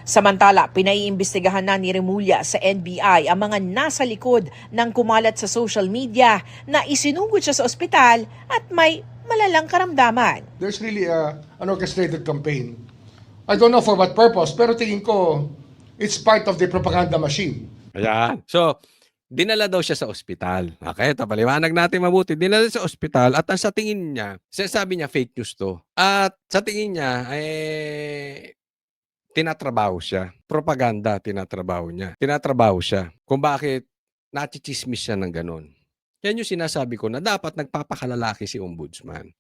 Samantala, pinaiimbestigahan na ni Remulla sa NBI ang mga nasa likod ng kumalat sa social media na isinugod siya sa ospital at may malalang karamdaman. There's really an orchestrated campaign. I don't know for what purpose, pero tingin ko, it's part of the propaganda machine. Ayan. So, dinala daw siya sa ospital. Okay, paliwanag natin mabuti. Dinala sa ospital at ang sa tingin niya, sinasabi niya fake news to. At sa tingin niya, tinatrabaho siya. Propaganda, tinatrabaho niya. Tinatrabaho siya kung bakit nachichismis siya ng ganon. Yan yung sinasabi ko na dapat nagpapakalalaki si Ombudsman.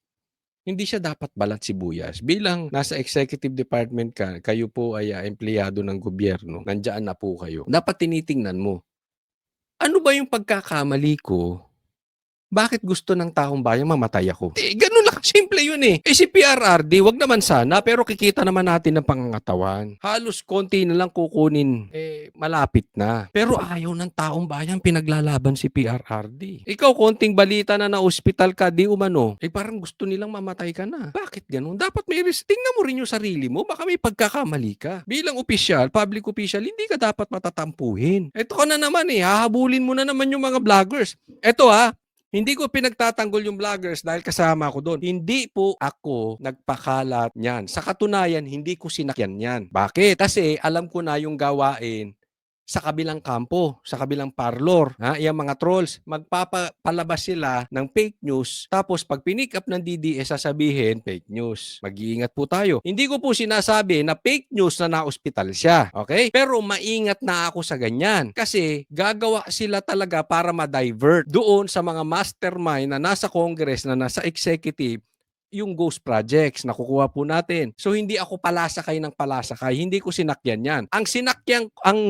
Hindi siya dapat balat sibuyas. Bilang nasa executive department ka, kayo po ay empleyado ng gobyerno, nandiyan na po kayo. Dapat tinitingnan mo, ano ba yung pagkakamali ko? Bakit gusto ng taong bayan mamatay ako? Ganun lang, simple yun eh. Si PRRD, wag naman sana, pero kikita naman natin ng pangangatawan. Halos konti na lang kukunin, malapit na. Pero ayaw ng taong bayan pinaglalaban si PRRD. Ikaw, konting balita na na-hospital ka, di umano, parang gusto nilang mamatay ka na. Bakit ganun? Dapat may tingnan mo rin yung sarili mo, baka may pagkakamali ka. Bilang opisyal, public official, hindi ka dapat matatampuhin. Ito ka na naman hahabulin mo na naman yung mga vloggers. Ito hindi ko pinagtatanggol yung vloggers dahil kasama ko doon. Hindi po ako nagpakalat niyan. Sa katunayan, hindi ko sinakyan yan. Bakit? Kasi alam ko na yung gawain sa kabilang kampo, sa kabilang parlor. Yung mga trolls, magpapalabas sila ng fake news. Tapos pag pinick up ng DDS, sasabihin, fake news. Mag-iingat po tayo. Hindi ko po sinasabi na fake news na na-hospital siya. Okay? Pero maingat na ako sa ganyan. Kasi gagawa sila talaga para ma-divert doon sa mga mastermind na nasa Congress, na nasa executive, yung ghost projects na kukuha po natin. So hindi ako palasakay ng palasakay, hindi ko sinakyan yan. Ang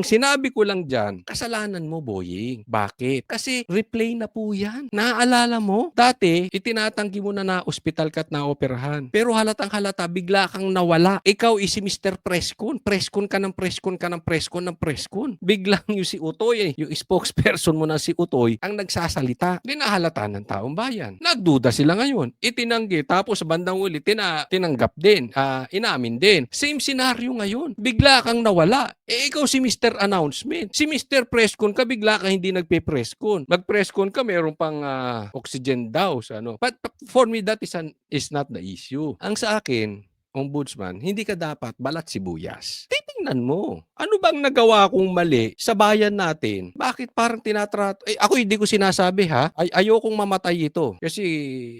sinabi ko lang dyan, kasalanan mo, boying. Bakit? Kasi replay na po yan. Naaalala mo? Dati, itinatanggi mo na ospital ka at na-operahan. Pero halatang halata, bigla kang nawala. Ikaw si Mr. Preskon. Preskon ka ng preskon ka ng preskon ng preskon. Biglang yung si Utoy, yung spokesperson mo na si Utoy, ang nagsasalita. Dinahalata ng taong bayan. Nagduda sila ngayon. Itinanggi. Tapos sa bandang uli, tinanggap din. Inamin din. Same scenario ngayon. Bigla kang nawala. Ikaw si Mr. Announcement. Si Mr. Preskon ka, bigla ka hindi nagpe-preskon. Mag-preskon ka, mayroon pang oxygen daw. But for me, that is not the issue. Ang sa akin, Ombudsman, hindi ka dapat balat sibuyas. Titingnan mo. Ano bang nagawa kong mali sa bayan natin? Bakit parang tinatrato? Ako hindi ko sinasabi ayokong mamatay ito. Kasi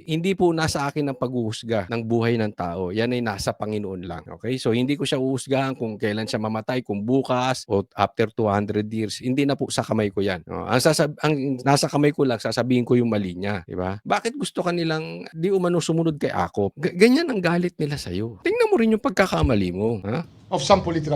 hindi po nasa akin ang paghuhusga ng buhay ng tao. Yan ay nasa Panginoon lang. Okay? So hindi ko siya uhusgahan kung kailan siya mamatay, kung bukas o after 200 years. Hindi na po sa kamay ko yan. Ang nasa kamay ko lang, sasabihin ko yung mali niya. Diba? Bakit gusto kanilang di umano sumunod kay Akop? Ganyan ang galit nila sa'yo. Tingnan mo rin yung pagkakamali mo. Of some political